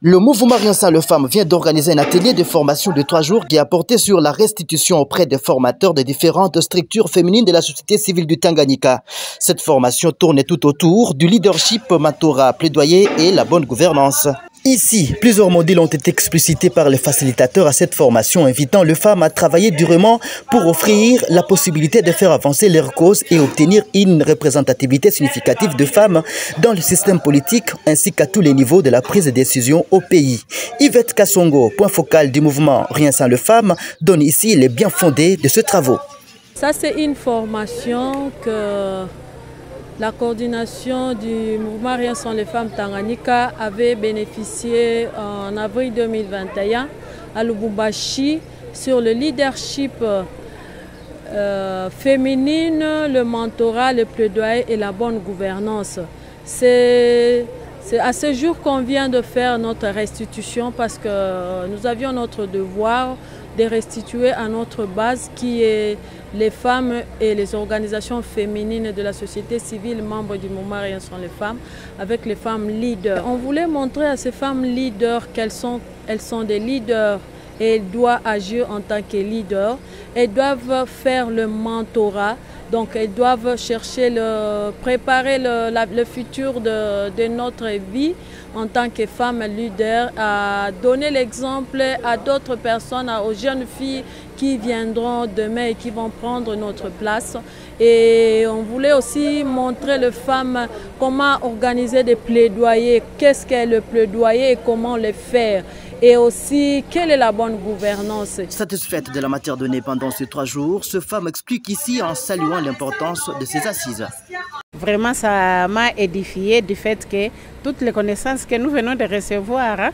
Le mouvement Rien sans le Femmes vient d'organiser un atelier de formation de 3 jours qui a porté sur la restitution auprès des formateurs de différentes structures féminines de la société civile du Tanganyika. Cette formation tourne tout autour du leadership, mentorat, plaidoyer et la bonne gouvernance. Ici, plusieurs modules ont été explicités par les facilitateurs à cette formation, invitant les femmes à travailler durement pour offrir la possibilité de faire avancer leurs causes et obtenir une représentativité significative de femmes dans le système politique ainsi qu'à tous les niveaux de la prise de décision au pays. Yvette Kassongo, point focal du mouvement Rien sans les Femmes, donne ici les bien fondés de ce travail. Ça, c'est une formation que la coordination du mouvement Rien sans les Femmes Tanganyika avait bénéficié en avril 2021 à Lubumbashi sur le leadership féminine, le mentorat, le plaidoyer et la bonne gouvernance. C'est à ce jour qu'on vient de faire notre restitution parce que nous avions notre devoir de restituer à notre base qui est les femmes et les organisations féminines de la société civile, membres du mouvement Rien sans les Femmes, avec les femmes leaders. On voulait montrer à ces femmes leaders qu'elles sont des leaders et elles doivent agir en tant que leaders. Elles doivent faire le mentorat. Donc, elles doivent chercher, préparer le futur de notre vie en tant que femmes leaders, à donner l'exemple à d'autres personnes, aux jeunes filles qui viendront demain et qui vont prendre notre place. Et on voulait aussi montrer aux femmes comment organiser des plaidoyers, qu'est-ce qu'est le plaidoyer et comment le faire. Et aussi, quelle est la bonne gouvernance. Satisfaite de la matière donnée pendant ces 3 jours, ce femme explique ici en saluant l'importance de ces assises. Vraiment, ça m'a édifié du fait que toutes les connaissances que nous venons de recevoir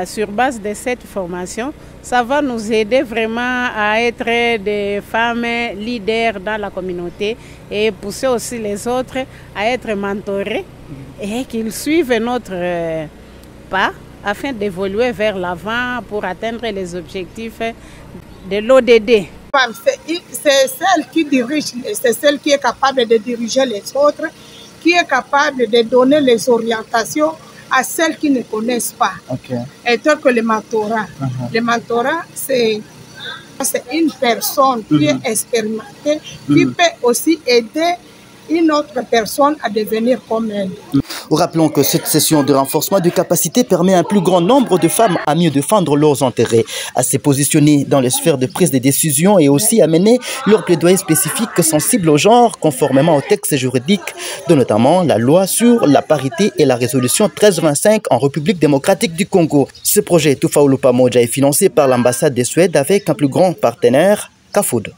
sur base de cette formation, ça va nous aider vraiment à être des femmes leaders dans la communauté et pousser aussi les autres à être mentorés et qu'ils suivent notre pas afin d'évoluer vers l'avant pour atteindre les objectifs de l'ODD. C'est celle qui dirige, c'est celle qui est capable de diriger les autres, qui est capable de donner les orientations à celles qui ne connaissent pas. Okay. Et tel que le mentorat. Le mentorat, c'est une personne qui est expérimentée, qui peut aussi aider une autre personne à devenir comme elle. Rappelons que cette session de renforcement de capacité permet à un plus grand nombre de femmes à mieux défendre leurs intérêts, à se positionner dans les sphères de prise de décision et aussi à mener leurs plaidoyers spécifiques sensibles au genre, conformément au texte juridique de notamment la loi sur la parité et la résolution 1325 en République démocratique du Congo. Ce projet Tufaulu Pamoja est financé par l'ambassade de Suède avec un plus grand partenaire, CAFOD.